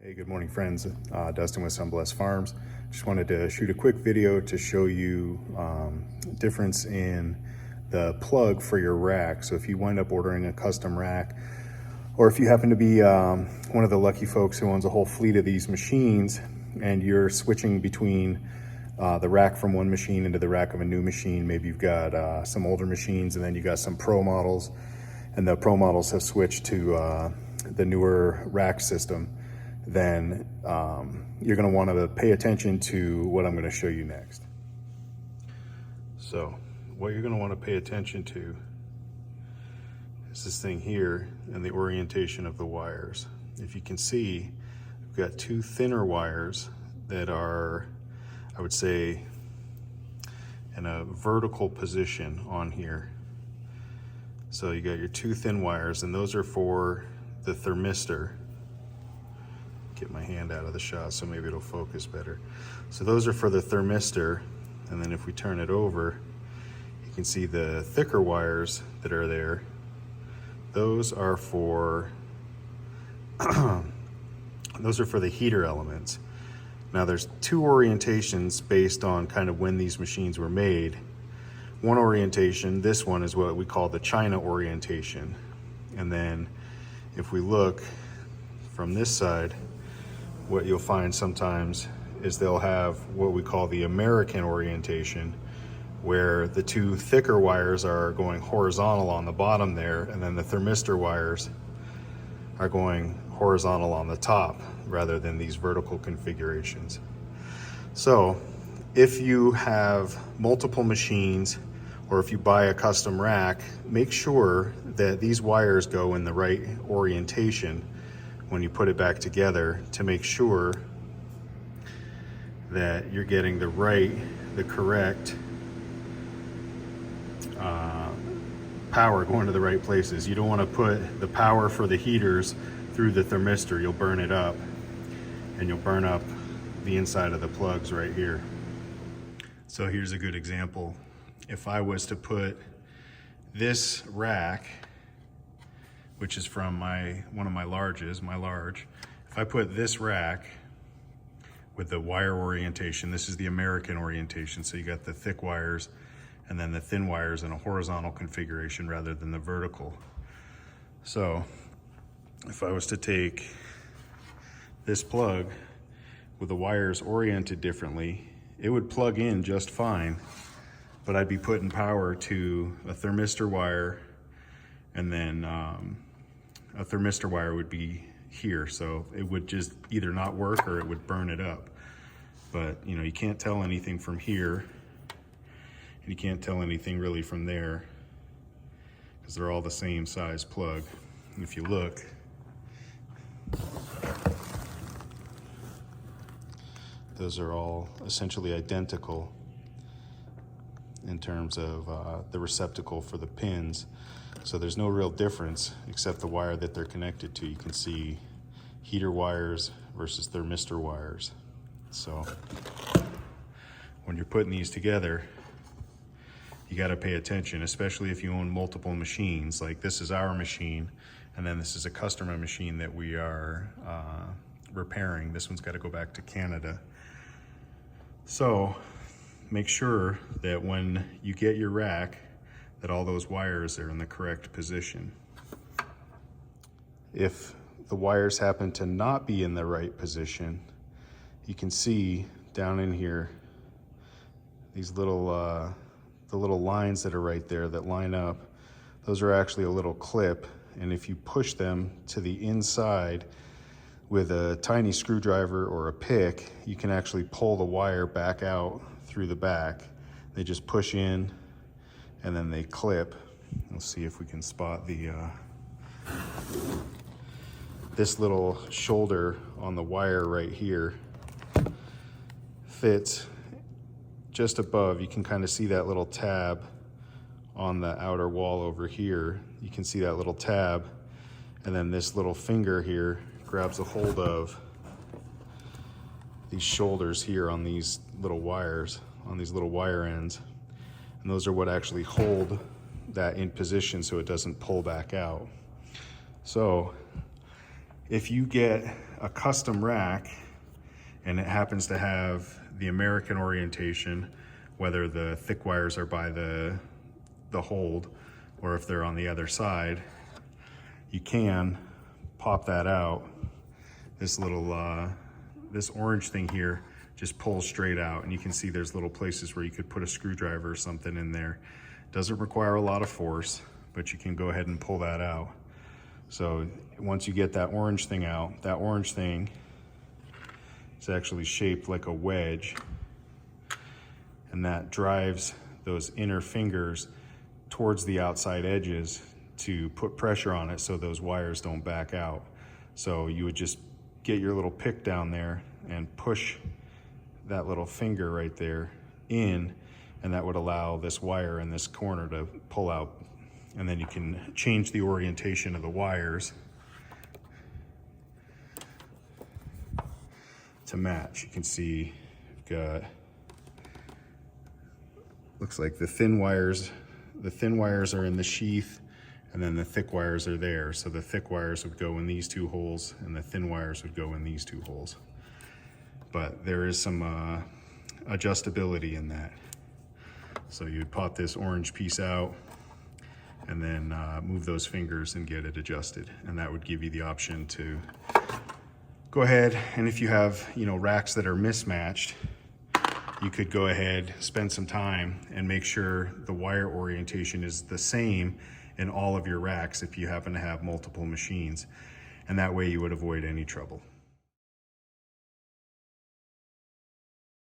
Hey, good morning, friends. Dustin with Sunblessed Farms. Just wanted to shoot a quick video to show you difference in the plug for your rack. So if you wind up ordering a custom rack, or if you happen to be one of the lucky folks who owns a whole fleet of these machines and you're switching between the rack from one machine into the rack of a new machine, maybe you've got some older machines and then you got some pro models, and the pro models have switched to the newer rack system, then you're going to want to pay attention to what I'm going to show you next. So what you're going to want to pay attention to is this thing here and the orientation of the wires. If you can see, we've got two thinner wires that are, I would say, in a vertical position on here. So you got your two thin wires, and those are for the thermistor. Get my hand out of the shot so maybe it'll focus better. So those are for the thermistor, and then if we turn it over, you can see the thicker wires that are there. Those are for those are for the heater elements. Now there's two orientations based on kind of when these machines were made. One orientation, this one, is what we call the China orientation. And then if we look from this side, what you'll find sometimes is they'll have what we call the American orientation, where the two thicker wires are going horizontal on the bottom there, and then the thermistor wires are going horizontal on the top rather than these vertical configurations. So if you have multiple machines, or if you buy a custom rack, make sure that these wires go in the right orientation when you put it back together, to make sure that you're getting the correct power going to the right places. You don't want to put the power for the heaters through the thermistor. You'll burn it up, and you'll burn up the inside of the plugs right here. So here's a good example. If I was to put this rack, which is from one of my larges, if I put this rack with the wire orientation, this is the American orientation, so you got the thick wires and then the thin wires in a horizontal configuration rather than the vertical. So if I was to take this plug with the wires oriented differently, it would plug in just fine, but I'd be putting power to a thermistor wire, and then a thermistor wire would be here, so it would just either not work or it would burn it up. But you know, you can't tell anything from here, and you can't tell anything really from there, because they're all the same size plug. And if you look, those are all essentially identical in terms of the receptacle for the pins. So there's no real difference except the wire that they're connected to. You can see heater wires versus thermistor wires. So when you're putting these together, you got to pay attention, especially if you own multiple machines. Like this is our machine, and then this is a customer machine that we are repairing. This one's got to go back to Canada. So make sure that when you get your rack, that all those wires are in the correct position. If the wires happen to not be in the right position, you can see down in here these little the little lines that are right there that line up. Those are actually a little clip, and if you push them to the inside with a tiny screwdriver or a pick, you can actually pull the wire back out through the back. They just push in and then they clip. We'll see if we can spot the this little shoulder on the wire right here fits just above. You can kind of see that little tab on the outer wall over here. You can see that little tab, and then this little finger here grabs a hold of these shoulders here on these little wires, on these little wire ends. And those are what actually hold that in position so it doesn't pull back out. So If you get a custom rack and it happens to have the American orientation, whether the thick wires are by the hold or if they're on the other side, you can pop that out. This little, this orange thing here just pulls straight out, and you can see there's little places where you could put a screwdriver or something in there. Doesn't require a lot of force, but you can go ahead and pull that out. So once you get that orange thing out, that orange thing is actually shaped like a wedge, and that drives those inner fingers towards the outside edges to put pressure on it so those wires don't back out. So you would just get your little pick down there and push that little finger right there in, and that would allow this wire in this corner to pull out. And then you can change the orientation of the wires to match. You can see we've got, looks like the thin wires are in the sheath, and then the thick wires are there. So the thick wires would go in these two holes and the thin wires would go in these two holes. But there is some adjustability in that. So you'd pop this orange piece out and then move those fingers and get it adjusted. And that would give you the option to go ahead, and if you have, you know, racks that are mismatched, you could go ahead, spend some time and make sure the wire orientation is the same in all of your racks if you happen to have multiple machines. And that way you would avoid any trouble.